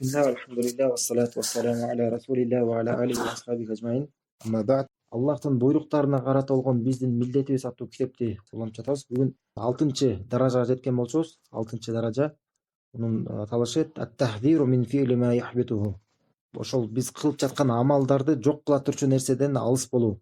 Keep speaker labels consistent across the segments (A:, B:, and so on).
A: Bismillah, alhamdulillah, wassalatu wassalamu ala rasulillah wa ala alihi wa ashabihi ajmain. Amma ba'd. Аллахтын буйруктарына карата болгон биздин милдетибиз аттуу китепти улантып жатабыз. Бүгүн 6-даражага жеткен болчубуз. 6-даража. Мунун аталышы ат-тахзиру мин фи'ли ма яхбитуhu. Ошол биз кылып жаткан амалдарды жок кыла турчу нерседен алыс болуу.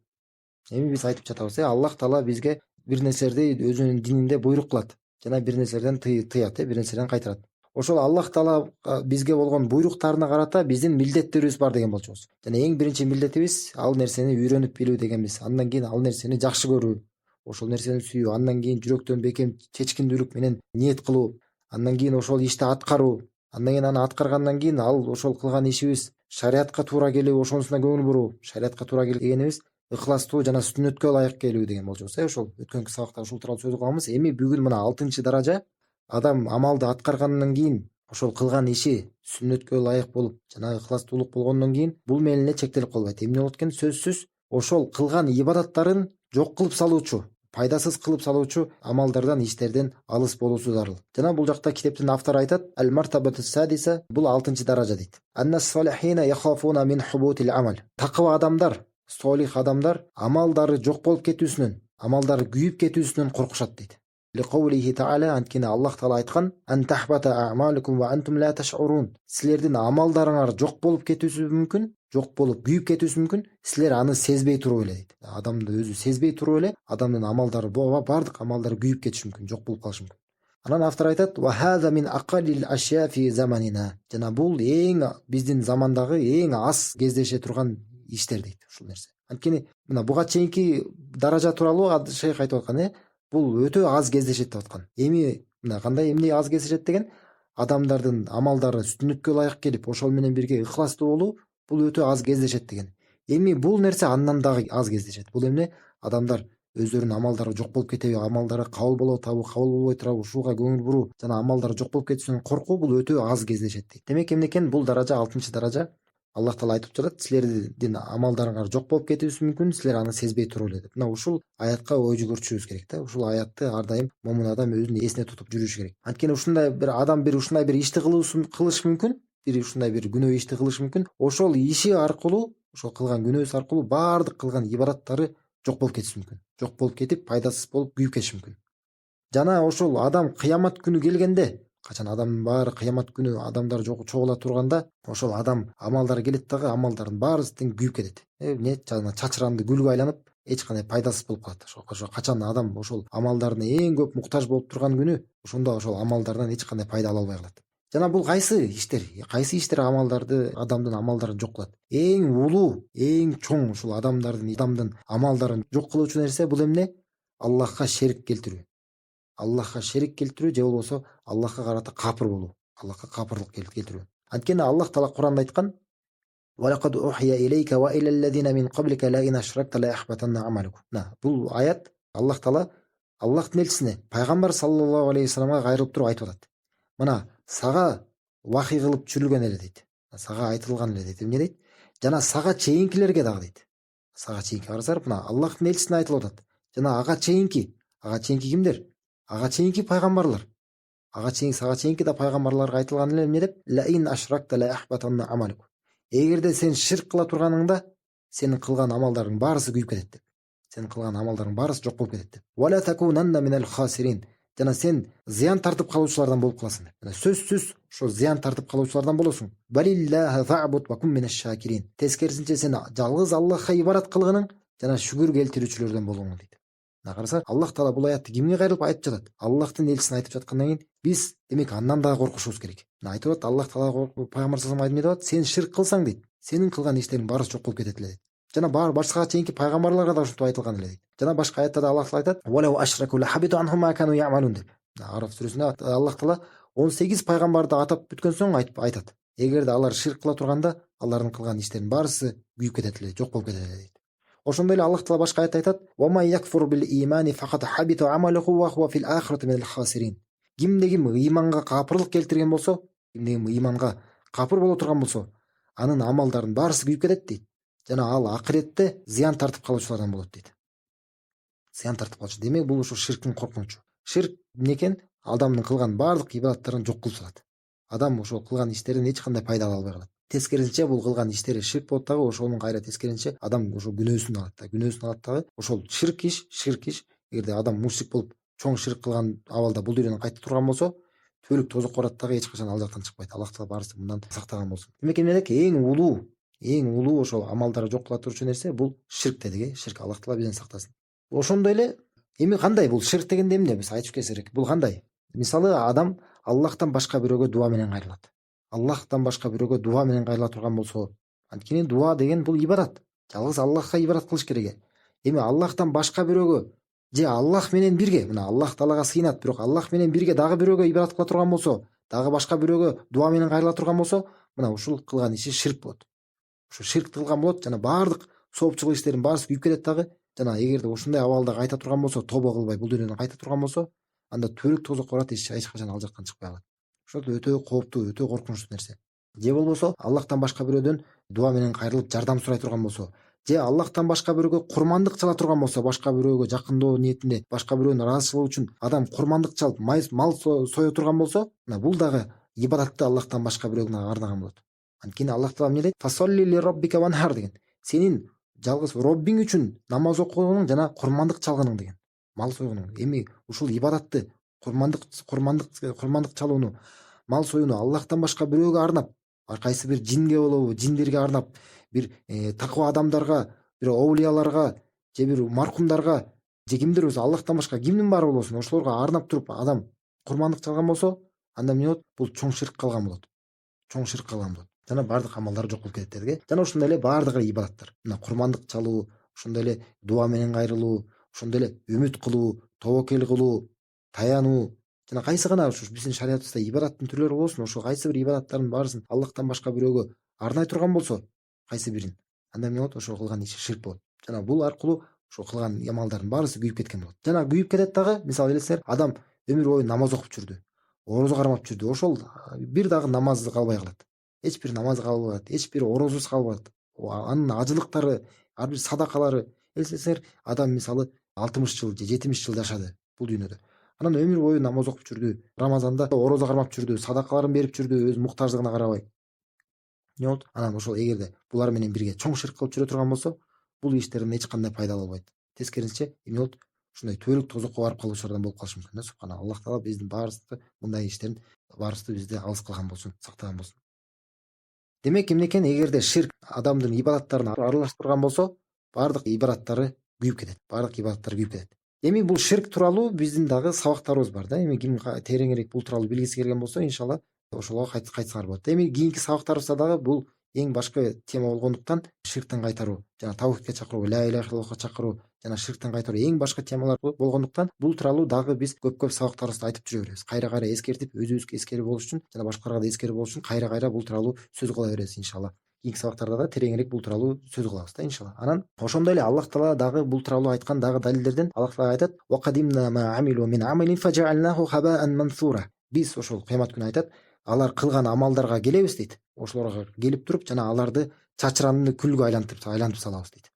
A: Эми биз айтып жатабыз, Аллах Таала бизге бир нерселерди өзүнүн дининде буйрук кылат жана бир нерселерден тыят, бир нерседен кайтарат. Ошол Аллах Таала бизге болгон буйруктарына карата биздин милдеттерибиз бар деген болчубуз. Жана эң биринчи милдетибиз ал нерсени үйрөнүп билүү дегенбиз. Андан кийин ал нерсени жакшы көрүү, ошол нерсени сүйүү, андан кийин жүрөктөн бекем чечкиндүүлүк менен ниет кылуу, андан кийин ошол ишти аткаруу, андан кийин аны аткаргандан кийин ал ошол кылган ишибиз шариатка туура келүү, ошонусуна көңүл буруу. Шариатка туура келүү дегенибиз ыхластуу жана сүннөткө ылайык келүү деген болчубуз. Ошол өткөнкү сабакта ушул тууралуу сөз кылганбыз. Эми бүгүн мына 6-даража адам амалды аткаргандан кийин ошол кылган иши сүннөткө ылайык болуп жана ыхластуулук болгондон кийин бул менен эле чектелип калбайт. Эмне болот экен? Сөзсүз ошол кылган ибадаттарын жок кылып салуучу, пайдасыз кылып салуучу амалдардан, иштерден алыс болуусу зарыл. Жана бул жакта китептин автору айтат: «Ал-мартабатус садиса» бул 6-даража дейт. «Аннас-салихина яхафуна мин хубутил амал». Такыва адамдар, солих адамдар амалдары жок болуп кетүүсүнөн, амалдары күйүп кетүүсүнөн коркушат дейт. Лиқаулихи таала, анткени Аллах Таала айткан: «Ан тахбата аъмалукум ва антум ла ташурун». Силердин амалдарыңар жок болуп кетүүсү мүмкүн, жок болуп күйүп кетүүсү мүмкүн, силер аны сезбей туруп эле дейт. Адамды өзү сезбей туруп эле адамдын амалдары бардык амалдары күйүп кетиши мүмкүн, жок болуп калышы мүмкүн. Анан автор айтат: «Ва хаза мин акаллил ашя фи заманина». Жана бул эң биздин замандагы эң аз кездеше турган иштер дейт ушул нерсе. Анткени мына буга чейинки даража тууралуу шейх айтып аткан, бул өтө аз кездешет деп аткан. Эми мына кандай эмне аз кездешет деген, адамдардын амалдары сүннөткө ылайык келип, ошол менен бирге ыхластуу болуу, бул өтө аз кездешет деген. Эми бул нерсе андан дагы аз кездешет. Бул эмне? Адамдар өздөрүнүн амалдары жок болуп кетеби, амалдары кабыл болуп атабы, кабыл болбой турабы, ушуга көңүл буруу жана амалдары жок болуп кетүүсүнөн коркуу, бул өтө аз кездешет дейт. Демек эмне экен? Бул даража 6-даража. Аллах Таала айтып жатат: силердин амалдарыңар жок болуп кетүүсү мүмкүн, силер аны сезбей туруп эле деп. Мына ушул аятка ой жүгүртүшүбүз керек да. Ушул аятты ар дайым момун адам өзүн эсине тутуп жүрүшү керек. Анткени ушундай бир адам ушундай бир ишти кылышы мүмкүн, ушундай бир күнөө ишти кылышы мүмкүн. Ошол иши аркылуу, ошол кылган күнөөсү аркылуу баардык кылган ибадаттары жок болуп кетиши мүмкүн. Жок болуп кетип, пайдасыз болуп күйүп кетиши мүмкүн. Жана ошол адам кыямат күнү келгенде, качан адамдын баары кыямат күнү адамдар чогула турганда, ошол адам амалдары келет дагы, амалдардын баарысы тең күйүп кетет. Эмне жана чачыранды гүлгө айланып, эч кандай пайдасыз болуп калат. Ошо качан адам ошол амалдарына эң көп муктаж болуп турган күнү, ошондо ошол амалдардан эч кандай пайда ала албай калат. Жана бул кайсы иштер амалдарды, адамдын амалдарын жок кылат? Эң улуу, эң чоң ушул адамдын амалдарын жок кылуучу нерсе бул эмне? Аллахка шерик келтирүү. Аллахка шерик келтирүү же болбосо Аллахка карата капыр болуу. Аллахка капырлык келтирүү. Анткени Аллах Таала Куранда айткан: «Ва лакад ухия илейка ва илаллазина мин qablika la in ashrakta la yahbatanna amalukum». Бул аят Аллах Таала Аллахтын элчисине, пайгамбар саллаллаху алейхи вассаламга кайрылып туруп айтып атат. Мына сага вахий кылып түшүрүлгөн эле дейт. Сага айтылган эле дейт. Эмне дейт? Жана сага чейинкилерге дагы дейт. Сага чейинки карасаңар, мына Аллахтын элчисине айтылып атат. Жана ага чейинки кимдер? Ага чейинки пайгамбарлар. Сага чейинки да пайгамбарларга айтылган эле эмне деп? Ла ин ашракта ла яхбатанна амалук. Эгерде сен ширк кыла турганыңда, сенин кылган амалдарың баарысы күйүп кетет деп. Сенин кылган амалдарың баарысы жок болуп кетет деп. Ва ла такунанна минал хасирин. Жана сен зыян тартып калуучулардан болуп каласың деп. Жана сөзсүз ошо зыян тартып калуучулардан болосуң. Балиллаха фа'буд ва кун минаш шакирин. Тескерисинче сен жалгыз Аллахка ибадат кылгының жана шүгүр келтирүүчүлөрдөн болуң дейт. Караса, Аллах Таала бул аятты кимге кайрылып айтып жатат? Аллахтын элчисине айтып жаткандан кийин биз демек андан дагы коркушубуз керек. Айтып атат Аллах Таала пайгамбар саллаллаху алейхи вассаламга айтып атат: сен ширк кылсаң дейт, сенин кылган иштериң баарысы жок болуп кетет эле дейт. Жана башка чейинки пайгамбарларга да ушинтип айтылган эле дейт. Жана башка аятта да Аллах Таала айтат: «Валау ашраку ла хабита анхум ма кану я'малун» деп. Араф сүрөсүндө Аллах Таала 18 пайгамбарды атап бүткөн соң айтат: эгерде алар ширк кыла турганда, алардын кылган иштеринин баарысы күйүп кетет эле, жок болуп кетет эле дейт. Ошондой эле Аллах Таала башка аятта айтат: «Ва ма якфур бил имани факат хабита амалуху ва хува фил ахирати минал хасирин». Кимде ким ыйманга капырлык келтирген болсо, кимде ким ыйманга капыр боло турган болсо, анын амалдарынын баарысы күйүп кетет дейт. Жана ал акыретте зыян тартып калуучулардан болот дейт. Зыян тартып калчу. Демек бул ушу ширктин коркунучу. Ширк эмне экен? Адамдын кылган баардык ибадаттарын жок кылып салат. адам ошол кылган иштерден эч кандай пайда ала албай калат. Тескерисинче бул кылган иштери ширк болот дагы, ошонун кайра тескерисинче адам ошол күнөөсүн алат дагы. Ошол ширк иш эгерде адам мушрик болуп чоң ширк кылган абалда бул дүйнөдөн кайта турган болсо, түбөлүк тозокко барат дагы, эч качан ал жактан чыкпайт. Аллах таала баарыбызды мындан сактаган болсун. Демек эмне дедик? Эң улуу ошол амалдарды жок кыла турчу нерсе бул ширк дедик. Ширк, Аллах таала бизден сактасын. Ошондой эле эми кандай бул ширк дегенде эмне? Биз айтып кетсек керек. Бул кандай? Мисалы адам Аллахтан башка бирөөгө дуа менен кайрылат. Аллахтан башка бирөөгө дуа менен кайрыла турган болсо, анткени дуа деген бул ибадат. Жалгыз Аллахка ибадат кылыш керек. Эми Аллахтан башка бирөөгө же Аллах менен бирге, мына Аллах Таалага сыйынат, бирок Аллах менен бирге дагы бирөөгө ибадат кыла турган болсо, дагы башка бирөөгө дуа менен кайрыла турган болсо, мына ушул кылган иши ширк болот. Ушу ширк кылган болот, жана баардык соопчулук иштердин баарысы күйүп кетет дагы. Жана эгерде ушундай абалда кайта турган болсо, тобо кылбай бул дүйнөдөн кайта турган болсо, анда түбөлүк тозокко барат, эч качан ал жактан чыкпай калат. Ошол өтө кооптуу, өтө коркунучтуу нерсе. Же болбосо Аллахтан башка бирөөдөн дуа менен кайрылып жардам сурай турган болсо, же Аллахтан башка бирөөгө курмандык чала турган болсо, башка бирөөгө жакындоо ниетинде, башка бирөөнүн ыраазычылыгы үчүн адам курмандык чалып, мал сое турган болсо, мына бул дагы ибадатты Аллахтан башка бирөөгө арнаган болот. Анткени Аллах Таала эмне дейт? Фасолли ли роббика ванхар деген. Сенин жалгыз Роббиң үчүн намаз окугуның жана курмандык чалгының деген. Мал сойгунуң. Эми ушул ибадатты, курмандык чалууну, мал союуну Аллахтан башка бирөөгө арнап, кайсы бир жинге болобу, жиндерге арнап, бир таква адамдарга, бир оулияларга, же бир маркумдарга, же кимдир болсо, Аллахтан башка кимдин баары болосун, ошолорго арнап туруп адам курмандык чалган болсо, анда эмне болот? Бул чоң ширк кылган болот. Жана баардык амалдар жок болуп кетет дедик. Жана ошондой эле баардыгы ибадаттар. Мына курмандык чалуу, ошондой эле дуа менен кайрылуу, ошондой эле үмүт кылуу, тобокел кылуу, таянуу, жана кайсы гана ушу биздин шариятыбызда ибадаттын түрлөрү болсун, ошол кайсы бир ибадаттардын баарысын Аллахтан башка бирөөгө арнай турган болсо, кайсы бирин, анда эмне болот? Ошол кылган иши ширк болот. Жана бул аркылуу ошол кылган амалдардын баарысы күйүп кеткен болот. Жана күйүп кетет дагы, мисалы элестер, адам өмүр бою намаз окуп жүрдү, орозо кармап жүрдү, ошол бир дагы намазды калбай калат. Эч бир намаз калбайт, эч бир орозусу калбайт. Анын ажылыктары, ар бир садакалары, элестесеңер, адам мисалы 60 жыл же 70 жыл жашады бул дүйнөдө. Анан өмүр бою намаз окуп жүрдү, Рамазанда орозо кармап жүрдү, садакаларын берип жүрдү, өз муктаждыгына карабай. Эмне болду? Анан ошол эгерде булар менен бирге чоң ширк кылып жүрө турган болсо, бул иштерден эч кандай пайда албайт. Тескерисинче эмне болот? Ушундай түбөлүк тозокко барып калуучулардан болуп калышы мүмкүн да. Субхана. Аллах Таала биздин баарыбызды мындай иштерден баарыбызды бизди алыс кылган болсун, сактаган болсун. Демек эмне экен? Эгерде ширк адамдын ибадаттарын аралаштырган болсо, баардык ибадаттары күйүп кетет. Эми бул ширк тууралуу биздин дагы сабактарыбыз бар да. Эми ким тереңирээк бул тууралуу билгиси келген болсо, иншалла ошолго кайтсаңар болот. Эми кийинки сабактарыбызда дагы бул эң башкы тема болгондуктан ширктен кайтаруу, жана тавхидке чакыруу, ла иляха иллаллахка чакыруу, жана ширктен кайтаруу эң башкы темалар болгондуктан бул тууралуу дагы биз көп сабактарыбызда айтып жүрө беребиз. Кайра эскертип, өзүбүзгө эскерүү болуш үчүн жана башкаларга да эскерүү болуш үчүн кайра бул тууралуу сөз кыла беребиз иншалла. Кийинки сабактарда да тереңирээк бул тууралуу сөз кылабыз да иншалла. Анан ошондой эле Аллах Таала дагы бул тууралуу айткан дагы далилдерден Аллах Таала айтат: "Ва qadimna ma amilu min amalin faj'alnahu haba'an mansura." Биз ошол кыямат күнү айтат, алар кылган амалдарга келебиз дейт. Ошолорго келип туруп, жана аларды чачыранды күлгө айлантып салабыз дейт.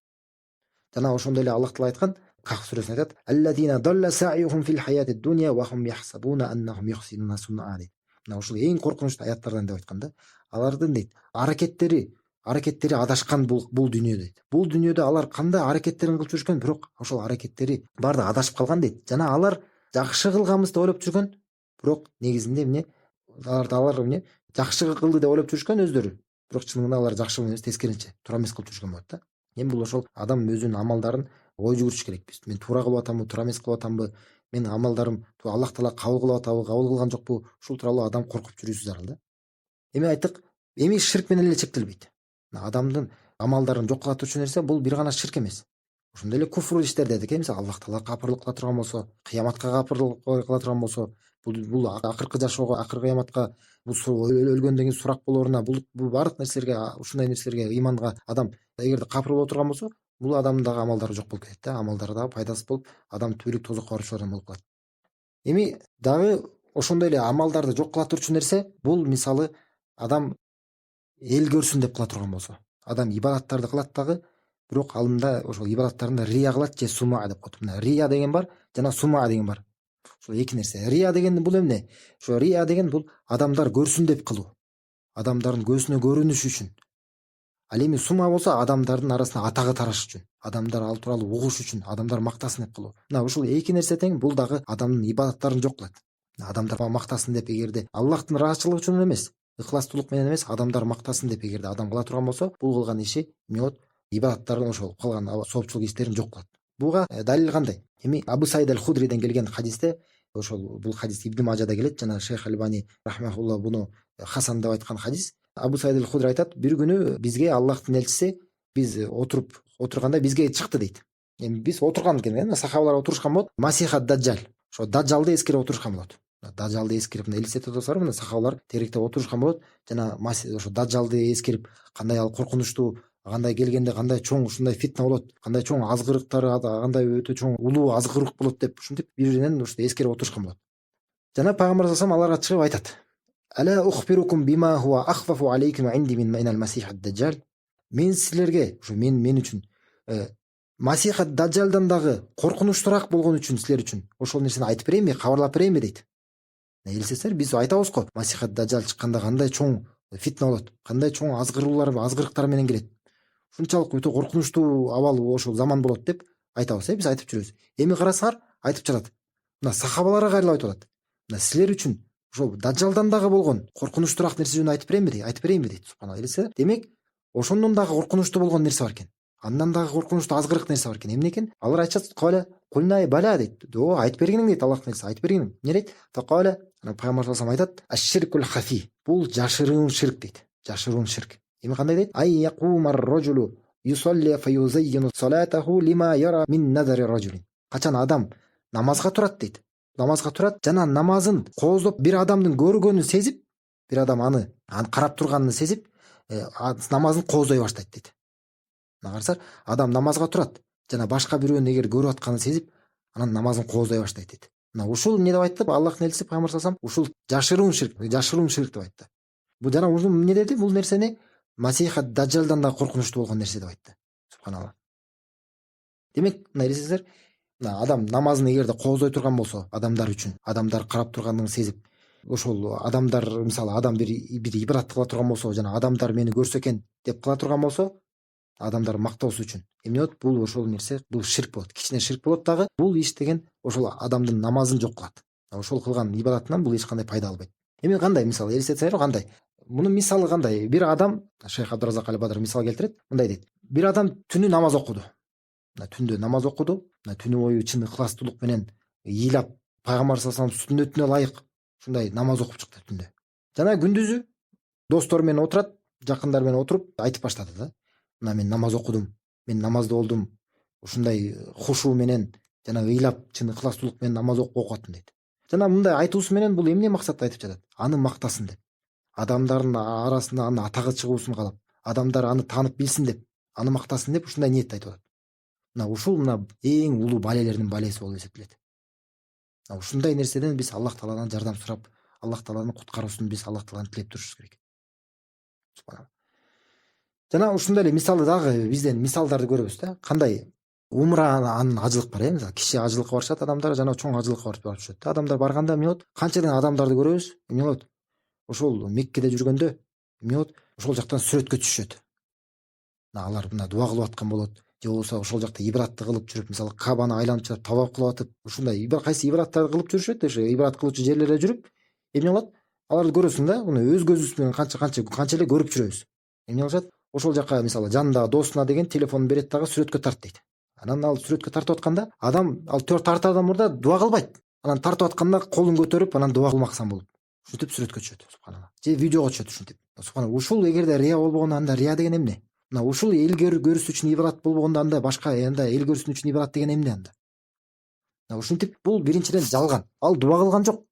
A: Жана ошондой эле Аллах Таала айткан, Кахф сүрөсүндө айтат: "Аллазина далла сa'юхум fil hayatid dunya wa hum yahsabuna annahum yuhsinuna sun'a." дейт. Мына ушул эң коркунучтуу аяттардан деп айткан да. Алардын дейт аракеттери адашкан бул дүйнөдө дейт. Бул дүйнөдө алар кандай аракеттерин кылып жүргөн, бирок ошол аракеттери баардыгы адашып калган дейт. Жана алар жакшы кылганбыз деп ойлоп жүргөн, бирок негизинде эмне? Алар эмне? Жакшы кылды деп ойлоп жүрүшкөн өздөрү. Бирок чынында алар жакшы эмес, тескерисинче туура эмес кылып жүргөн болот да. Эми бул ошол адам өзүнүн амалдарын ой жүгүрүш керек. Мен туура кылып атамбы, туура эмес кылып атамбы? Менин амалдарым Аллах Таала кабыл кылып атабы, кабыл кылган жокпу? Ушул тууралуу адам коркуп жүрүүсү зарыл да. Эми айттык, эми ширк менен эле чектелбейт. Адамдын амалдарын жок кыла турчу нерсе бул бир гана ширк эмес. Ошондой эле куфр иштер дедик, мисалы Аллах Таала капырлык кыла турган болсо, кыяматка капырлык кыла турган болсо, бул акыркы жашоого, акыркы кыяматка, бул өлгөндөн кийин сурак болоруна, бул баардык нерселерге, ушундай нерселерге иманга адам эгерде капыр боло турган болсо, бул адамдын дагы амалдары жок болуп кетет да. Амалдары дагы пайдасыз болуп, адам түбөлүк тозокко баруучулардан болуп калат. Эми дагы ошондой эле амалдарды жок кыла турчу нерсе бул мисалы адам эл көрсүн деп кыла турган болсо, адам ибадаттарды кылат дагы, бирок алында ошол ибадаттарында рия кылат же сума деп коет. Мына рия деген бар, жана сума деген бар. Ушул эки нерсе. Рия деген бул эмне? Ошо рия деген бул адамдар көрсүн деп кылуу. Адамдардын көзүнө көрүнүш үчүн. Ал эми сума болсо адамдардын арасына атагы тараш үчүн, адамдар ал тууралуу угуш үчүн, адамдар мактасын деп кылуу. Мына ушул эки нерсе тең бул дагы адамдын ибадаттарын жок кылат. Адамдар мактасын деп эгерде Аллахтын ыраазычылыгы үчүн эмес, ыхластуулук менен эмес, адамдар мактасын деп эгерде адам кыла турган болсо, бул кылган иши эмне болот? Ибадаттарын ошол кылган соопчулук иштерин жок кылат. Буга далил кандай? Эми Абу Саид аль-Худриден келген хадисте, ошол бул хадис Ибн Мажада келет жана Шейх Альбани рахмахулла буну хасан деп айткан хадис. Абу Саид аль-Худри айтат, бир күнү бизге Аллахтын элчиси биз отурганда бизге чыкты дейт. Эми биз отурган экен, сахабалар отурушкан болот. Масиха Даджал, ошо Даджалды эскерип отурушкан болот. Даджалды эскерип элестетип отурсаңар, мына сахабалар теректеп отурушкан болот жана ошо Даджалды эскерип, кандай ал коркунучтуу, кандай келгенде кандай чоң ушундай фитна болот, кандай чоң азгырыктар, кандай өтө чоң улуу азгырык болот деп ушинтип бири-биринен эскерип отурушкан болот. Жана пайгамбар саллаллаху алейхи аларга чыгып айтат: Ала ухбирукум бима хуа ахфафу алейкум инди мин аль-масих ад-даджал. Мен силерге, ушу мен үчүн Масих ад-даджалдан дагы коркунучтуураак болгон үчүн силер үчүн ошол нерсени айтып берейинби, кабарлап берейинби дейт. Элестетсеңер, биз айтабыз го, Масих ад-даджал чыкканда кандай чоң фитна болот, кандай чоң азгырыктар менен келет. Ушунчалык өтө коркунучтуу абал ошол заман болот деп айтабыз, биз айтып жүрөбүз. Эми карасаңар, айтып жатат. Мына сахабаларга кайрылып айтып атат. Мына силер үчүн ошол даджалдан дагы болгон коркунучтуураак нерсе жөнүндө айтып берейинби дейт. Субханалла. Элестет. Демек, ошондон дагы коркунучтуу болгон нерсе бар экен. Андан дагы коркунучтуу азгырык нерсе бар экен. Эмне экен? Алар айтышат, каля кульнай бала дейт. Айтып бергиниң дейт, Аллахтын элчиси, айтып бергиниң. Эмне дейт? Факаля, пайгамбар саллаллаху алейхи айтат, аш-ширкул хафи. Бул жашыруун ширк дейт. Жашыруун ширк. Эми кандай дейт? Ай якумар раджулу юсалли фаюзаййину салатаху лима яра мин назари раджулин. Качан адам намазга турат дейт. Намазга турат жана намазын кооздоп бир адамдын көргөнүн сезип, бир адам аны карап турганын сезип, намазын коозой баштайт дейт. Мына карасаңар, адам намазга турат жана башка бирөөнүн эгер көрүп атканын сезип, анан намазын коозой баштайт дейт. Мына ушул эмне деп айтты? Аллахтын элчиси пайгамбар саллаллаху алейхи ушул жашыруун ширк деп айтты. Бул жана ушул эмне деди? Бул нерсени Масиха Даджалдан да коркунучтуу болгон нерсе деп айтты. Субханалла. Демек, мына элестетсеңер, адам намазын эгерде коозой турган болсо, адамдар үчүн, адамдар карап турганын сезип, ошол адамдар, мисалы адам бир ибадат кыла турган болсо, жана адамдар мени көрсө экен деп кыла турган болсо, адамдар мактоосу үчүн эмне болот? Бул ошол нерсе, бул ширк болот. Кичине ширк болот дагы. Бул иш деген ошол адамдын намазын жок кылат. Ошол кылган ибадатынан бул эч кандай пайда албайт. Эми кандай, мисалы элестетсеңер, кандай? Мунун мисалы кандай? Бир адам, Шейх Абдуразак аль-Бадр мисал келтирет. Мындай дейт: бир адам түнү намаз окуду. Түндө намаз окуду. Түнү бою чын ыхластуулук менен ыйлап, пайгамбар саллаллаху алейхи вассалам сүннөтүнө ылайык ушундай намаз окуп чыкты түндө. Жана күндүзү достор менен отурат, жакындар менен отуруп айтып баштады да: мына мен намаз окудум, мен намазды болдум, ушундай хушу менен жана ыйлап, чын ыхластуулук менен намаз окуп аттым дейт. Жана мындай айтуусу менен бул эмне максатта айтып жатат? Аны мактасын деп. Адамдардын арасында аны атагы чыгуусун каалап, адамдар аны таанып билсин деп, аны мактасын деп ушундай ниетте айтып атат. Ушул эң улуу балелердин балеси болуп эсептелет. Ушундай нерседен биз Аллах Тааладан жардам сурап, Аллах Тааланын куткаруусун биз Аллах Тааланы тилеп турушубуз керек. Субханалла. Жана ушундай эле мисалы дагы бизден мисалдарды көрөбүз да. Кандай умра анын ажылык бар, мисалы кичи ажылыкка барышат адамдар, жана чоң ажылыкка барып жүрөт. Адамдар барганда эмне болот? Канчадан адамдарды көрөбүз? Эмне болот? Ошол Меккеде жүргөндө эмне болот? Ошол жактан сүрөткө түшүшөт. Алар мына дуа кылып аткан болот, же болбосо ошол жакта ибаратты кылып жүрүп, мисалы Кабаны айланып чыгып тавап кылып атып, ушундай кайсы ибараттарды кылып жүрүшөт. Ошо ибарат кылуучу жерлерде жүрүп, эмне болот? Аларды көрөсүң да, муну өз көзүбүз менен канча эле көрүп жүрөбүз. Эмне кылышат? Ошол жака мисалы жанында досуна деген телефонун берет дагы сүрөткө тарт дейт. Анан ал сүрөткө тартып атканда, адам ал тартардан мурда дуа кылбайт. Анан тартып атканда колун көтөрүп, анан дуа кылмаксан болуп, ушинтип сүрөткө түшөт. Субханалла. Же видеого түшөт ушинтип. Субханалла. Ушул эгерде рия болбогондо, анда рия деген эмне? Мына ушул эл көрүш үчүн ибадат болбогондо, анда башка анда эл көрсүн үчүн ибадат деген эмне анда? Ушинтип бул биринчиден жалган. Ал дуа кылган жок.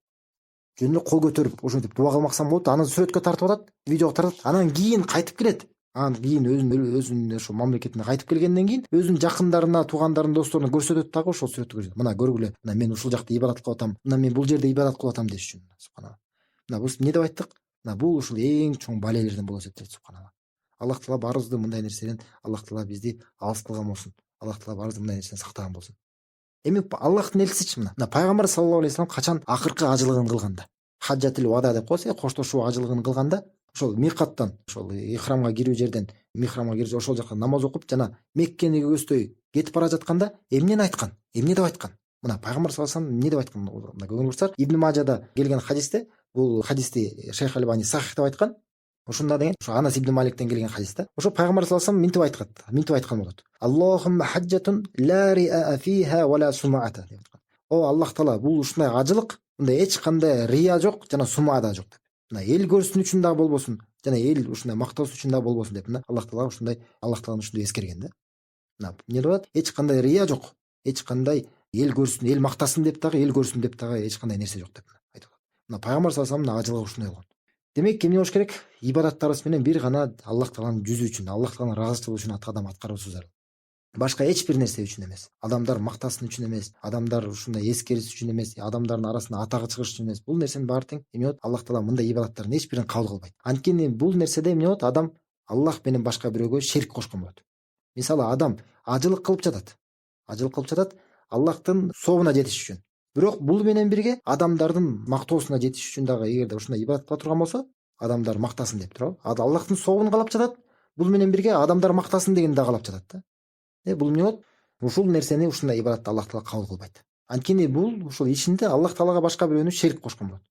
A: Жөн эле кол көтөрүп ушинтип дуа кылмаксан болот, аны сүрөткө тартып атат, видеого тартат, анан кийин кайтып келет. Анан кийин өзүнүн ошо мамлекетине кайтып келгенден кийин өзүнүн жакындарына, туугандарына, досторуна көрсөтөт дагы ошол сүрөттү көрсөтөт. Мына көргүлө, мына мен ушул жакта ибадат кылып атам, мына мен бул жерде ибадат кылып атам деш үчүн. Субханалла. Мына бул эмне деп айттык? Мына бул ушул эң чоң балелерден болуп эсептелет. Субханалла. Аллах Таала баарыбызды мындай нерседен, Аллах Таала бизди алыс кылган болсун. Аллах Таала баарыбызды мындай нерседен сактаган болсун. Эми Аллахтын элчисичи мына пайгамбар саллаллаху алейхи вассалам качан акыркы ажылыгын кылганда, хаджатил вада деп коебуз, коштошуу ажылыгын кылганда, ошол микаттан, ошол ихрамга кирүү жерден михрамга кирип ошол жака намаз окуп жана Меккени көздөй кетип бара жатканда эмнени айткан? Эмне деп айткан? Мына пайгамбар саллаллаху алейхи вассалам эмне деп айткан? Мына көргөн болсоңор, Ибн Мажада келген хадисте, бул хадисти Шейх Албани сахих деп айткан. Ошондо деген ошо Анас ибн Маликтен келген хадисте. Ошо пайгамбар саллаллаху алейхи вассалам минтип айткан болот. Аллахумма хаджатун ла риа фиха ва ла сумаата деп айткан. О Аллах таала, бул ушундай ажылык, мында эч кандай рия жок жана сума да жок деп. Мына эл көрсүн үчүн да болбосун, жана эл ушундай мактоосу үчүн да болбосун деп мына Аллах таала ушундай, Аллах тааланын ушундай эскерген да. Мына эмне деп атат? Эч кандай рия жок, эч кандай эл көрсүн, эл мактасын деп дагы, эл көрсүн деп дагы эч кандай нерсе жок деп айтып атат. Мына пайгамбар саллаллаху алейхи вассалам ажылыгы ушундай болгон. Демек эмне болуш керек? Ибадаттарыбыз менен бир гана Аллах тааланын жүзү үчүн, Аллах тааланын ыраазычылыгы үчүн адам аткарабыз зарыл. Башка эч бир нерсе үчүн эмес. Адамдар мактасын үчүн эмес, адамдар ушундай эскерис үчүн эмес, адамдардын арасына атагы чыгыш үчүн эмес. Бул нерсенин баары тең эмне болот? Аллах таала мындай ибадаттардын эч бирин кабыл кылбайт. Анткени бул нерседе эмне болот? Адам Аллах менен башка бирөөгө шерик кошкон болот. Мисалы адам ажылык кылып жатат. Ажылык кылып жатат Аллахтын сообуна жетиш үчүн. Бирок бул менен бирге адамдардын мактоосуна жетиш үчүн дагы эгерде ушундай ибадат кыла турган болсо, адамдар мактасын деп туурабы? Аллахтын сообун каалап жатат. Бул менен бирге адамдар мактасын дегенди дагы каалап жатат да. Бул эмне болот? Ушул нерсени, ушундай ибадатты Аллах таала кабыл кылбайт. Анткени бул ушул ичинде Аллах таалага башка бирөөнү шерик кошкон болот.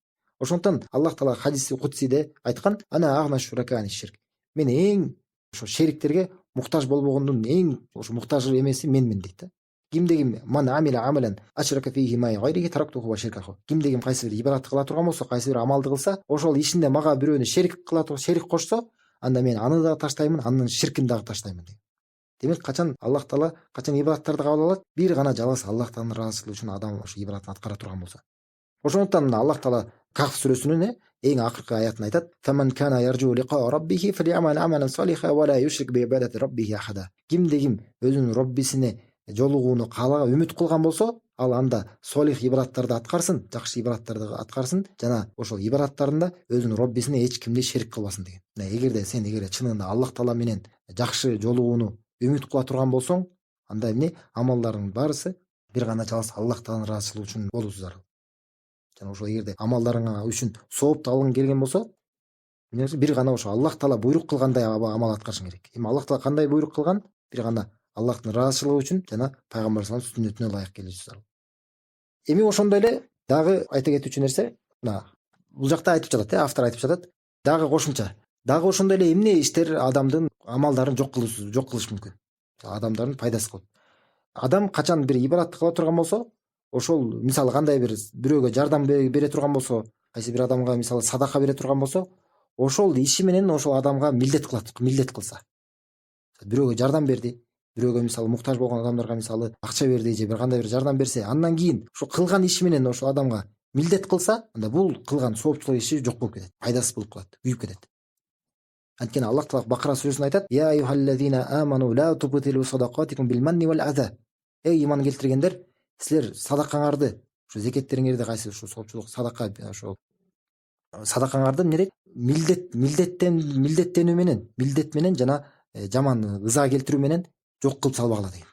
A: Ошондон Аллах таала хадиси кудсиде айткан: "Ана агна шуракани ширк". Мен эң ошо шериктерге муктаж болбогондун эң ошо муктаж эмеси менмин дейт да. Кимде ким ман амила амалан ашрака фихи ма гайриhi тарактуху ва ширкаху. Кимде ким кайсы бир ибадатты кыла турган болсо, кайсы бир амалды кылса, ошол ишинде мага бирөөнү шерик кыла турган, шерик кошсо, анда мен аны дагы таштаймын, анын ширкин дагы таштаймын дейт. Демек качан Аллах таала качан ибадаттарды кабыл алат? Бир гана жалгыз Аллах тааланын ыраазычылыгы үчүн адам ошо ибадатын аткара турган болсо. Ошондуктан Аллах таала Кахф сүрөсүнүн эң акыркы аятын айтат: "Фаман кана яржу лиқа раббихи фали'амал амалан салихан ва ла юшрик би ибадати раббихи ахада". Кимде ким өзүнүн Роббисине жолугууну каалаа, үмүт кылган болсо, ал анда солих ибадаттарды аткарсын, жакшы ибадаттарды аткарсын жана ошол ибадаттарында өзүнүн Роббисине эч кимди шерик кылбасын деген. Эгерде сен чынында Аллах таала менен жакшы жолугууну үмүт кыла турган болсоң, анда эмне? Амалдарыңдын баарысы бир гана жалгыз Аллах тааланын ыраазычылыгы үчүн болуусу зарыл. Жана ошол эгерде амалдарыңа үчүн сооп алгың келген болсо, бир гана ошо Аллах таала буйрук кылгандай амал аткарышың керек. Эми Аллах таала кандай буйрук кылган? Бир гана Аллахтын ыраазычылыгы үчүн жана пайгамбар саллаллаху алейхи вассаламдын сүннөтүнө ылайык келүүсү зарыл. Эми ошондой эле дагы айта кетүүчү нерсе, мына бул жакта айтып жатат, автор айтып жатат, дагы кошумча. Дагы ошондой эле эмне иштер адамдын амалдарын жок кылыш мүмкүн. Адамдардын пайдасы кылып. Адам качан бир ибадатты кыла турган болсо, ошол мисалы кандай бир бирөөгө жардам бере турган болсо, кайсы бир адамга мисалы садака бере турган болсо, ошол иши менен ошол адамга милдет кылса. Бирөөгө жардам берди, бирөөгө мисалы муктаж болгон адамдарга мисалы акча берди же бир кандай бир жардам берсе, андан кийин ошо кылган иши менен ошол адамга милдет кылса, анда бул кылган соопчулук иши жок болуп кетет, пайдасыз болуп калат, күйүп кетет. Анткени Аллах таала Бакара сүрөсүндө айтат: "Я айюхаллазина аману ла тубтилу садакатикум бил манни вал аза". Иман келтиргендер, силер садакаңарды, ошо зекеттериңерди, кайсы ошо соопчулук садака, ошо садакаңарды эмне дейт? Милдеттенүү менен жана жаман ыза келтирүү менен жок кылып салбагыла деген.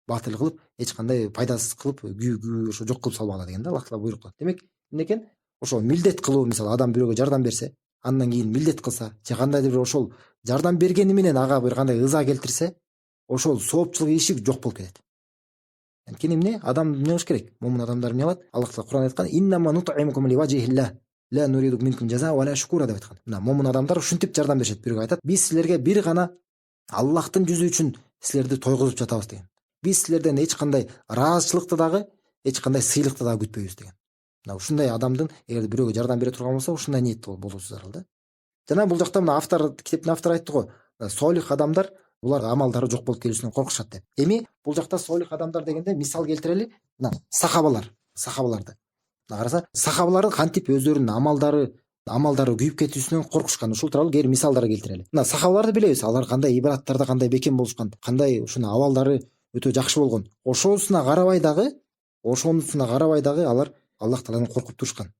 A: Батыл кылып, эч кандай пайдасыз кылып, ошо жок кылып салбагыла деген да Аллах таала буйрук кылат. Демек, эмне экен? Ошо милдет кылуу, мисалы адам бирөөгө жардам берсе, андан кийин милдет кылса, же кандайдыр бир ошол жардам бергени менен ага бир кандай ыза келтирсе, ошол соопчулук иши жок болуп кетет. Анткени эмне? Адам эмне кылыш керек? Момун адамдар эмне кылат? Аллах таала Кур'анда айткан: "Иннама нут'имукум ливажихилла, ла нуриду минкум жаза ва ла шукура" деп айткан. Мына момун адамдар ушинтип жардам беришет. Бирөө айтат: "Биз силерге бир гана Аллахтын жүзү үчүн силерди тойгузуп жатабыз" деген. Биз силерден эч кандай ыраазычылыкты дагы, эч кандай сыйлыкты дагы күтпөйбүз деген. Мына ушундай адамдын эгерде бирөөгө жардам бере турган болсо, ушундай ниетте болуусу зарыл да. Жана бул жакта мына автор, китептин автору айтты го, солих адамдар булар амалдары жок болуп келүүсүнөн коркушат деп. Эми бул жакта солих адамдар дегенде мисал келтирели, мына сахабаларды. Мына караса, сахабалар кантип өздөрүнүн амалдары күйүп кетүүсүнөн коркушкан, ушул тууралуу кээ мисалдар келтирели. Мына сахабаларды билебиз, алар кандай ибадаттарда кандай бекем болушкан, кандай ушуну абалдары өтө жакшы болгон. Ошонусуна карабай дагы алар Аллах тааланы коркуп турушкан.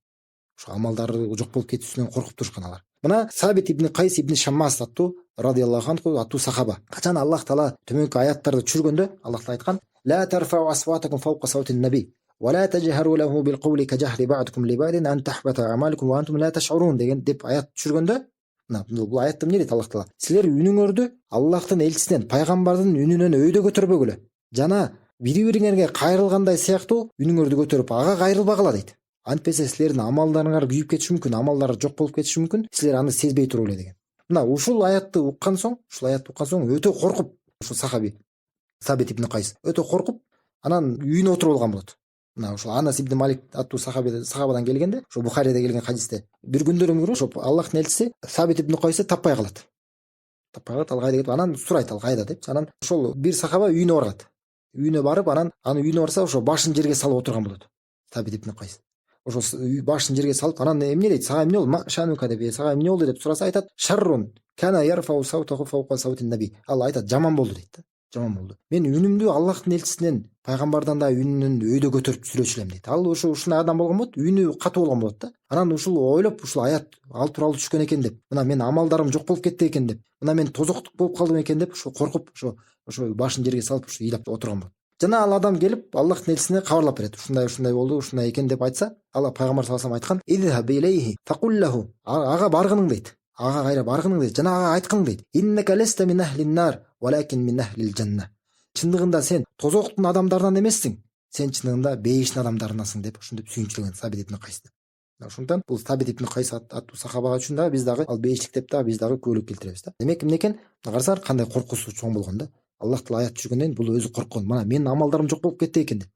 A: Ошо амалдары жок болуп кетүүсүнөн коркуп турушкан алар. Мына Сабит ибн Кайс ибн Шаммас аттуу радиаллаху анху аттуу сахаба качан Аллах таала төмөнкү аяттарды түшүргөндө Аллах таала айткан: "Ла тарфау асватакум фаука саутин наби ва ла тажхару лаху бил каули кажахри ба'дукум ли бa'дин ан тахбата амалукум ва антум ла таш'урун" деген деп аят түшүргөндө, мына бул аятта эмне дейт Аллах таала? Силер үнүңөрдү Аллахтын элчисинен, пайгамбардын үнүнөн өйдө көтөрбөгүлө жана бири-бириңерге кайрылгандай сыяктуу үнүңөрдү көтөрүп ага кайрылбагыла дейт. Антпесе силердин амалдарыңар күйүп кетиши мүмкүн, амалдар жок болуп кетиши мүмкүн, силер аны сезбей туруп эле деген. Мына ушул аятты уккан соң өтө коркуп, ушул сахаби Сабит ибн Кайс өтө коркуп, анан үйүнө отуруп алган болот. Мына ушул Анас ибн Малик аттуу сахабадан келгенде, ушул Бухариде келген хадисте, бир күндөрүн көрүп, ошо Аллахтын элчиси Сабит ибн Кайсты таппай калат. Ал кайда кетип, анан сурайт ал кайда деп. Анан ошол бир сахаба үйүнө барат. Үйүнө барып, анан аны үйүнө барса, ошо башын жерге салып отурган болот. Сабит ибн Кайс ошо башын жерге салып, анан эмне дейт? Сага эмне болду? Машанука деп, сага эмне болду деп сураса, айтат: "Шаррун кана ярфау саутаху фаука саутин наби". Ал айтат: "Жаман болду" дейт да. Жаман болду. Мен үнүмдү Аллахтын элчисинен, пайгамбардан да үнүнөн өйдө көтөрүп сүйлөчү элем дейт. Ал ушундай адам болгон болот, үнү катуу болгон болот да. Анан ушул ойлоп, ушул аят ал тууралуу түшкөн экен деп, мына мен амалдарым жок болуп кетти экен деп, мына мен тозоктук болуп калдым экен деп, ошо коркуп, ошо башын жерге салып, ошо ыйлап отурган болот. Жана ал адам келип Аллахтын элчисине кабарлап берет. Ушундай болду, ушундай экен деп айтса, Алла пайгамбар саллаллаху алейхи вассалам айткан: "Идхаб илейхи факуллаху", ага баргының дейт. Ага кайра баргының дейт. Жана ага айткың дейт: "Иннака ласта мин ахлин нар, валакин мин ахлил жанна". Чындыгында сен тозоктун адамдарынан эмессиң, сен чындыгында бейиштин адамдарынасың деп ушинтип сүйүнчүлөгөн Сабит ибн Кайсты. Ошондон бул Сабит ибн Кайс аттуу сахабага үчүн дагы биз дагы ал бейиштик деп дагы биз дагы күбөлүк келтиребиз да. Демек эмне экен? Карасаңар кандай коркуусу чоң болгон да. Аллах таала аят түшүргөндөн бул өзү корккон. Мына менин амалдарым жок болуп кетти экен деп.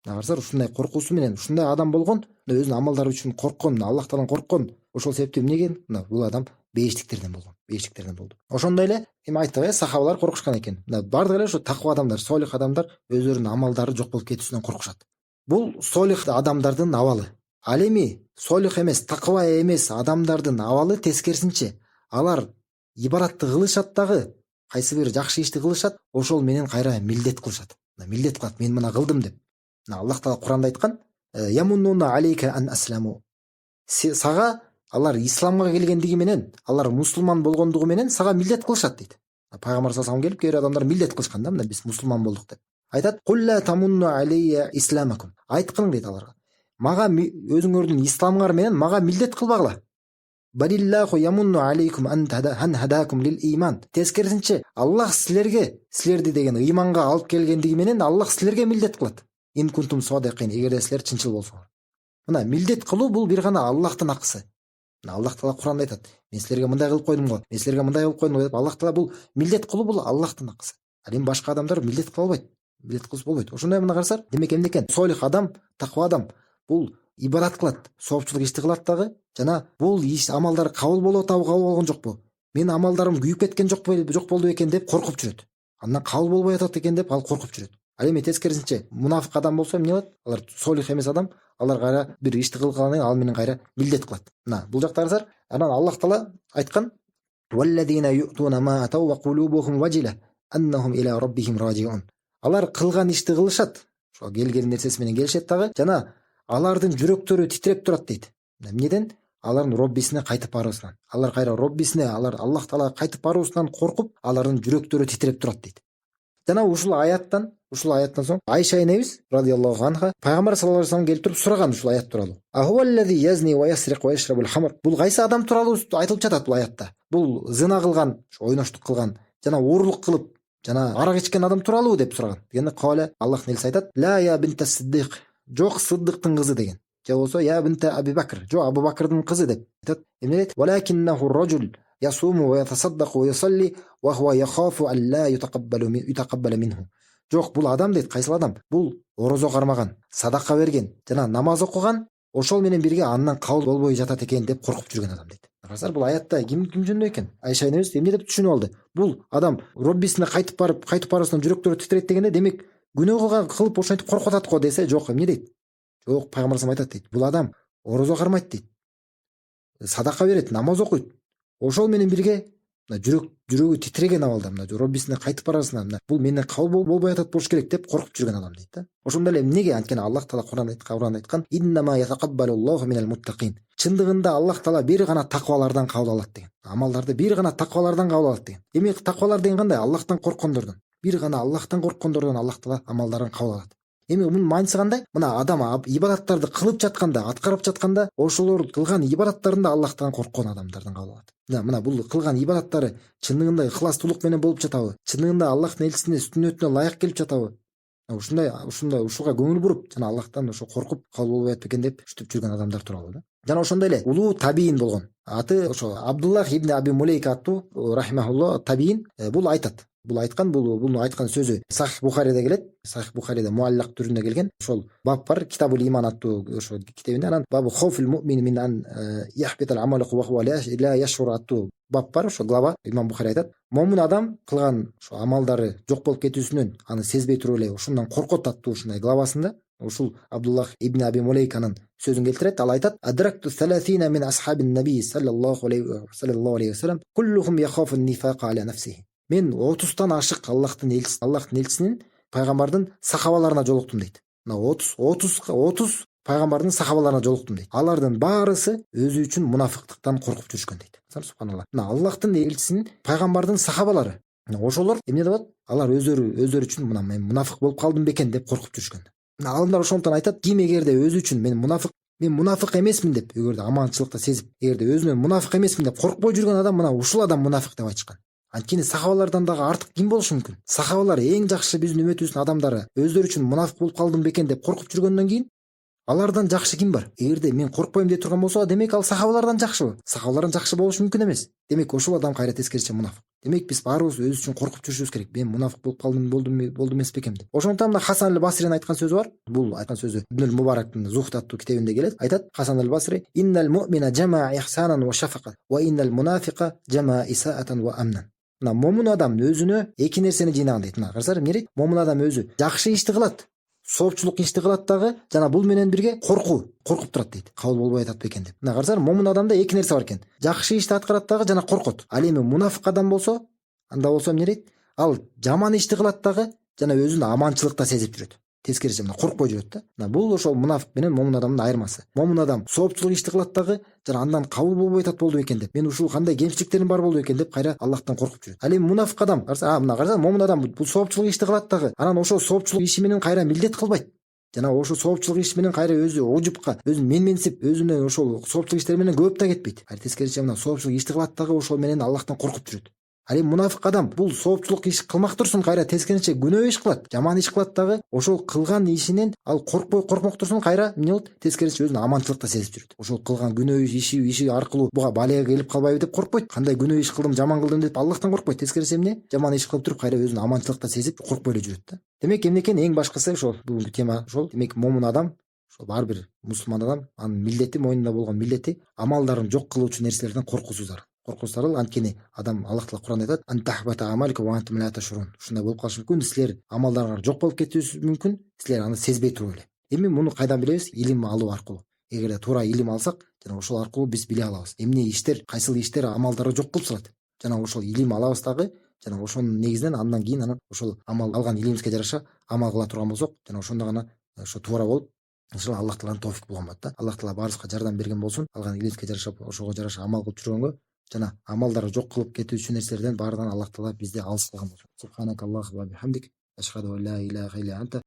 A: Карасаңар ушундай коркуусу менен ушундай адам болгон, өзүнүн амалдары үчүн корккон, Аллах тааладан корккон. Ошол себептен эмне экен? Мына бул адам бейиштиктерден болду. Ошондой эле эми айттык, сахабалар коркушкан экен. Мына бардык эле ошо таква адамдар, солих адамдар өзүлөрүнүн амалдары жок болуп кетүүсүнөн коркушат. Бул солих адамдардын абалы. Ал эми солих эмес, таква эмес адамдардын абалы тескерисинче, алар ибаратты кылышат дагы, кайсы бир жакшы ишти кылышат, ошол менен кайра милдет кылышат. Милдет кылат, мен мына кылдым деп. Аллах таала Куранда айткан: "Ямуннуна алейка ан асламу". Сага алар исламга келгендиги менен, алар мусулман болгондугу менен сага милдет кылышат дейт. Пайгамбар саллаллаху алейхи вассалам келип, кээ бир адамдар милдет кылышкан да, мына биз мусулман болдук деп. Айтат: "Кулла тамунну алейя исламакум". Айткың дейт аларга: "Мага өзүңөрдүн исламыңар менен мага милдет кылбагыла. Балиллаху ямунну алейкум ан хадакум лил иман". Тескерисинче, Аллах силерди деген ыйманга алып келгендиги менен Аллах силерге милдет кылат. Ин кунтум садикин, эгерде силер чынчыл болсоңор. Мына милдет кылуу бул бир гана Аллахтын акысы. Аллах таала Куранда айтат: "Мен силерге мындай кылып койдум го, мен силерге мындай кылып койдум го" деп. Аллах таала бул милдет кылуу бул Аллахтын акысы. Ал эми башка адамдар милдет кыла албайт. Милдет кылса болбойт. Ошондой мына карасар, демек эмне экен? Солих адам, таква адам бул ибадат кылат, соопчулук ишти кылат дагы, жана бул иш амалдар кабыл болуп атабы, кабыл болгон жокпу? Менин амалдарым күйүп кеткен жок болду экен деп коркуп жүрөт. Андан кабыл болбой атат экен деп ал коркуп жүрөт. Ал эми тескерисинче, мунафык адам болсо эмне болот? Алар солих эмес адам, алар кайра бир ишти кылгандан кийин ал менен кайра милдет кылат. Мына бул жакта карасар, анан Аллах таала айткан: "Валладина ю'туна ма атау ва кулубухум важила аннахум иля раббихим раджиун". Алар кылган ишти кылышат, ошо келген нерсеси менен келишет дагы, жана алардын жүрөктөрү титиреп турат дейт. Эмнеден? Алардын Роббисине кайтып баруусунан. Алар кайра Роббисине, алар Аллах таалага кайтып баруусунан коркуп, алардын жүрөктөрү титиреп турат дейт. Жана ушул аяттан соң Айша энебиз радиаллаху анха пайгамбар саллаллаху алейхи вассалам келип туруп сураган ушул аят тууралуу. Ахуаллази язни ва ясриq ва яшрабул хамр. Бул кайсы адам тууралуу айтылып жатат бул аятта? Бул зына кылган, ойноштук кылган, жана оорлук кылып, жана арак ичкен адам тууралуу деп сураган. Дегенде кале Аллахтын элчиси айтат: "Ла я бинта Сиддик". Жок, Сиддиктин кызы деген. Же болсо я бинта Аби Бакр. Жок, Абу Бакрдын кызы деп айтат. Эмне дейт? "Валакиннаху раджул ясуму ва ятасаддaqu ва юсалли ва хува яхафу алла ютaqabbala минху". Жок, бул адам дейт, кайсыл адам? Бул орозо кармаган, садака берген, жана намаз окуган, ошол менен бирге андан кабыл болбой жатат экен деп коркуп жүргөн адам дейт. Карасар, бул аятта ким жөнүндө экен? Айша энебиз эмне деп түшүнүп алды? Бул адам Роббисине кайтып баруусунан жүрөктөрү титирет дегенде, демек күнөө кылып ошентип коркуп атат го десе, жок, эмне дейт? Жок, пайгамбар саллаллаху алейхи вассалам айтат дейт. Бул адам орозо кармайт дейт. Садака берет, намаз окуйт. Ошол менен бирге мына жүрөгү титиреген абалда мына роббисине кайтып барасында мына бул менден кабыл болбой атат болуш керек деп коркуп жүргөн адам дейт да. Ошондой эле эмнеге? Анткени Аллах таала Кур'анда айткан чындыгында Аллах таала бир гана таквалардан кабыл алат деген. Амалдарды бир гана таквалардан кабыл алат деген. Эми таквалар деген кандай? Аллахтан корккондордон. Бир гана Аллахтан корккондордон Аллах таала амалдарын кабыл алат. Эми мунун мааниси кандай? Мына адам ибадаттарды кылып жатканда, аткарып жатканда, ошолор кылган ибадаттарында Аллахтан корккон адамдардан кабыл алат. Мына бул кылган ибадаттары чындыгында ыхластуулук менен болуп жатабы? Чындыгында Аллахтын элчисине сүннөтүнө ылайык келип жатабы? Ушуга көңүл буруп, жана Аллахтан ошо коркуп кабыл болбой атпекен деп күтүп жүргөн адамдар тууралуу да. Жана ошондой эле улуу табиин болгон. Аты ошо Абдуллах ибн Аби Мулейка аттуу рахимахулло табиин бул айтат. Буну айткан сөзү Сахих Бухариде келет. Сахих Бухариде муаллак түрүндө келген. Ошол баб бар, Китабул Иман аттуу ошо китебинде, анан бабу Хофул муъмин мин ан яхбитал амалу ва хува ла яшур аттуу баб бар. Ошо глава Имам Бухари айтат, момун адам кылган ошо амалдары жок болуп кетүүсүнөн аны сезбей туруп эле ошондон коркот аттуу ушундай главасында ушул Абдуллах ибн Аби Мулейканын сөзүн келтирет. Ал айтат: "Адракту 30 мин асхабин наби саллаллаху алейхи ва саллям куллухум яхафу нифака аля нафсихи." Мен 30тан ашык Аллахтын элчисинин пайгамбардын сахабаларына жолуктум дейт. Мына 30 пайгамбардын сахабаларына жолуктум дейт. Алардын баарысы өзү үчүн мунафыктыктан коркуп жүрүшкөн дейт. Субханалла. Мына Аллахтын элчисинин пайгамбардын сахабалары, ошолор эмне деп атат? Алар өздөрү үчүн мына мен мунафык болуп калдым бекен деп коркуп жүрүшкөн. Мына алымдар ошондон айтат, ким эгерде өзү үчүн мен мунафык эмесмин деп, эгерде аманчылыкты сезип, эгерде өзүнөн мунафык эмесмин деп коркпой жүргөн адам, мына ушул адам мунафык деп айтышкан. Анткени сахабалардан дагы артык ким болушу мүмкүн? Сахабалар эң жакшы биздин үмөтүбүздүн адамдары өздөрү үчүн мунафык болуп калдым бекен деп коркуп жүргөндөн кийин алардан жакшы ким бар? Эгерде мен коркпойм деп турган болсо, демек ал сахабалардан жакшыбы? Сахабалардан жакшы болушу мүмкүн эмес. Демек ошол адам кайра тескерисинче мунафык. Демек биз баарыбыз өзүбүз үчүн коркуп жүрүшүбүз керек. Мен мунафык болуп калдым, болдум эмес бекем деп. Ошондуктан мына Хасан аль-Басринин айткан сөзү бар. Бул айткан сөзү Ибн Мубарактын Зухд аттуу китебинде келет. Айтат Хасан аль-Басри: "Иннал муъмина жама ихсанан ва шафака, ва иннал мунафика жама исаатан ва амнан." Мына момун адам өзүнө эки нерсени жыйнаган дейт. Мына карасаңар, эмне дейт? Момун адам өзү жакшы ишти кылат, соопчулук ишти кылат дагы, жана бул менен бирге коркуп турат дейт. Кабыл болбой атат бекен деп. Мына карасаңар, момун адамда эки нерсе бар экен. Жакшы ишти аткарат дагы, жана коркот. Ал эми мунафык адам болсо, анда болсо эмне дейт? Ал жаман ишти кылат дагы, жана өзүн аманчылыкта сезип жүрөт. Тескерисинче мына коркпой жүрөт да. Мына бул ошол мунафык менен момун адамдын айырмасы. Момун адам соопчулук ишти кылат дагы, жана андан кабыл болбой атат болду экен деп, мен ушул кандай кемчиликтерим бар болду экен деп кайра Аллахтан коркуп жүрөт. Ал эми мунафык адам мына карасаң, момун адам бул соопчулук ишти кылат дагы, анан ошол соопчулук иши менен кайра милдет кылбайт. Жана ошол соопчулук иш менен кайра өзү ожупка, өзүн менменсип, өзүнө ошол соопчулук иштер менен көп да кетпейт. Тескерисинче мына соопчулук ишти кылат дагы, ошол менен Аллахтан коркуп жүрөт. Ал эми мунафык адам бул соопчулук иш кылмак турсун, кайра тескерисинче күнөө иш кылат, жаман иш кылат дагы, ошол кылган ишинен ал коркмок турсун, кайра эмне болот? Тескерисинче өзүн аманчылыкта сезип жүрөт. Ошол кылган күнөө иши аркылуу буга балега келип калбайбы деп коркпойт. Кандай күнөө иш кылдым, жаман кылдым деп Аллахтан коркпойт. Тескерисинче эмне? Жаман иш кылып туруп кайра өзүн аманчылыкта сезип коркпой эле жүрөт да. Демек эмне экен эң башкысы ошол бүгүнкү тема ошол. Демек момун адам, ошол бар бир мусулман адам, анын милдети, мойнунда болгон милдети амалдарын жок кылуучу нерселерден коркусуздар. Анткени адам, Аллах таала Кур'анда айтат: "Антахбата амалика ва антум ла ташурун." Ушундай болуп калышы мүмкүн, силер амалдарыңар жок болуп кетүүсү мүмкүн, силер аны сезбей туруп эле. Эми муну кайдан билебиз? Илим алуу аркылуу. Эгерде туура илим алсак, жана ошол аркылуу биз биле алабыз. Эмне иштер, кайсыл иштер амалдарды жок кылып салат. Жана ошол илим алабыз дагы, жана ошонун негизинен андан кийин ошол амал алган илимибизге жараша амал кыла турган болсок, жана ошондо гана ошо туура болуп, иншалла Аллах тааланын товфик болгон болот да. Аллах таала баарыбызга жардам берген болсун. Алган илимибизге жараша, ошого жараша амал кылып жүргөнгө, жана амалдары жок кылып кетүүчү нерселерден баарынан Аллах таала бизди алыс кылган болсун. Субханакаллаху ва бихамдик, ашхаду ан ла илаха илля анта